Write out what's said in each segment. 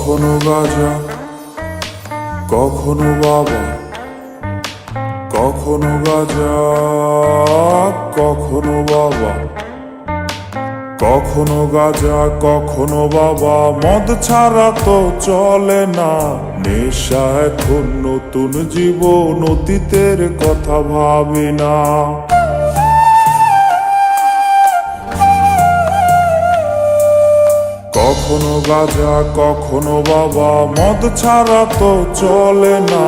কখনো গাঁজা, কখনো বাবা, কখনো গাঁজা, কখনো বাবা, কখনো গাঁজা, কখনো বাবা। মদ ছাড়া তো চলে না, নেশা এখন নতুন জীবন, অতীতের কথা ভাবি না। কখনো গাঁজা, কখনো বাবা, মদ ছাড়া তো চলে না,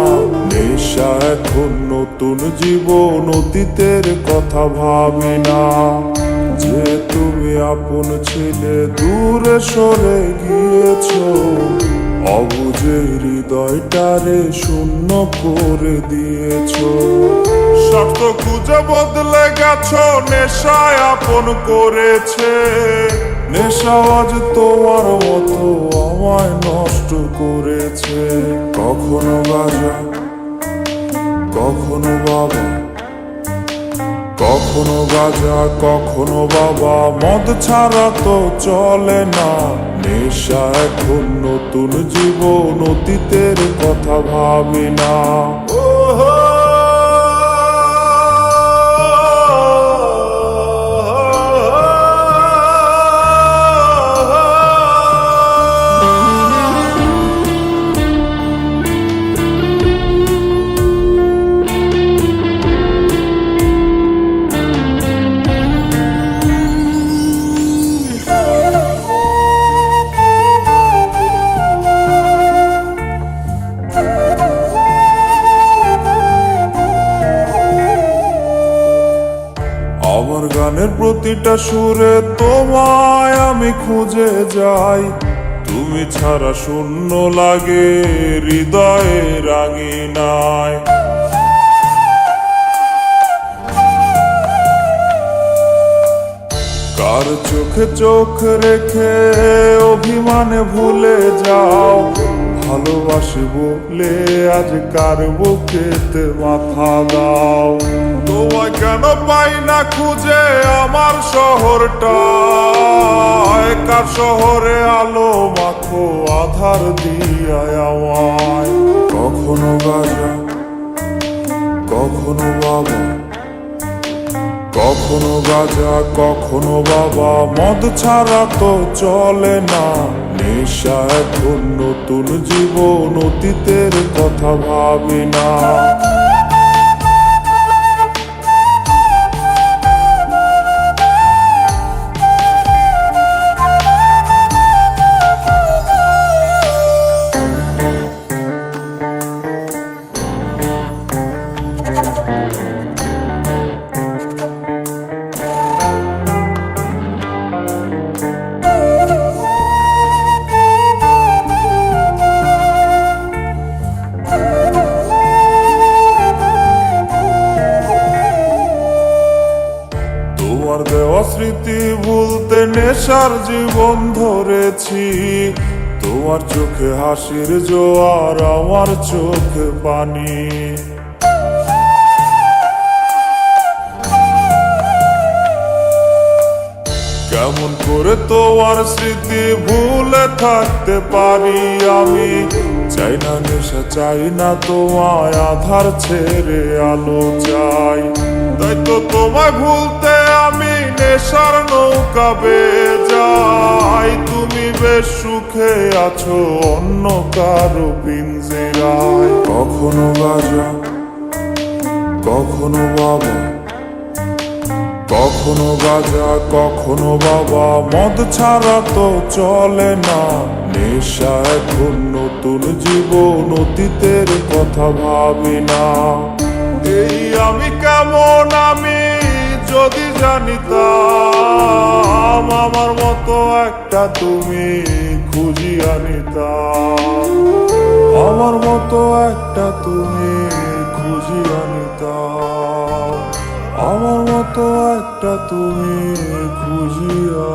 নেশা এখন নতুন জীবন, অতীতের কথা ভাবি না। যে তুমি আপন ছিলে দূরে সরে গিয়েছো, অবুঝে হৃদয়টারে শূন্য করে দিয়েছো। স্বার্থ খুঁজে বদলে গেছো, নেশায় আপন করেছে। নেশা আজ তোমার মতো আমায় নষ্ট করেছে। কখনো গাঁজা, কখনো বাবা, কখনো গাঁজা, কখনো বাবা, মদ ছাড়া তো চলে না, নেশা এখন নতুন জীবন, অতীতের কথা ভাবি না। আমার গানের প্রতিটা সুরে তোমায় আমি খুঁজে যাই, তুমি ছাড়া শূন্য লাগে হৃদয়ে রাঙিনায়। কার চোখে চোখ রেখে অভিমানে ভুলে যাও, ভালোবাসি বলে আজ কার বুকেতে মাথা দাও। তোমায় কেন পাই না খুঁজে আমার শহরটা, কার শহরে আলো মাখো আধার দিয়ায় আমায়। কখনো গাঁজা, কখনো বাবা, কখনো গাঁজা, কখনো বাবা, মদ ছাড়া তো চলে না, নেশা এখন নতুন জীবন, অতীতের কথা ভাবি না। তোমার দেওয়া স্মৃতি ভুলতে নেশার জীবন ধরেছি, তোমার চোখে হাসির জোয়ার, আমার চোখে পানি। কেমন করে তোমার স্মৃতি ভুলে থাকতে পারি আমি, চাই না নেশা, চাই না তোমায় আধার ছেড়ে আলো চাই। তাই তো তোমায় ভুলতে আমি নেশার নৌকা বেয়ে যাই, তুমি বেশ সুখে আছো অন্য কারো পিঞ্জিরায়। কখনো গাঁজা, কখনো বাবা, কখনো গাঁজা, কখনো বাবা, মদ ছাড়া তো চলে না, নেশা এখন নতুন জীবন, অতীতের কথা ভাবি না। এই আমি কেমন আমি যদি জানিতাম, আমার মতো একটা তুমি খুঁজিয়া নিতাম, আমার মতো একটা তুমি খুঁজিয়া নিতাম, আমার মতো একটা তুমি খুঁজিয়া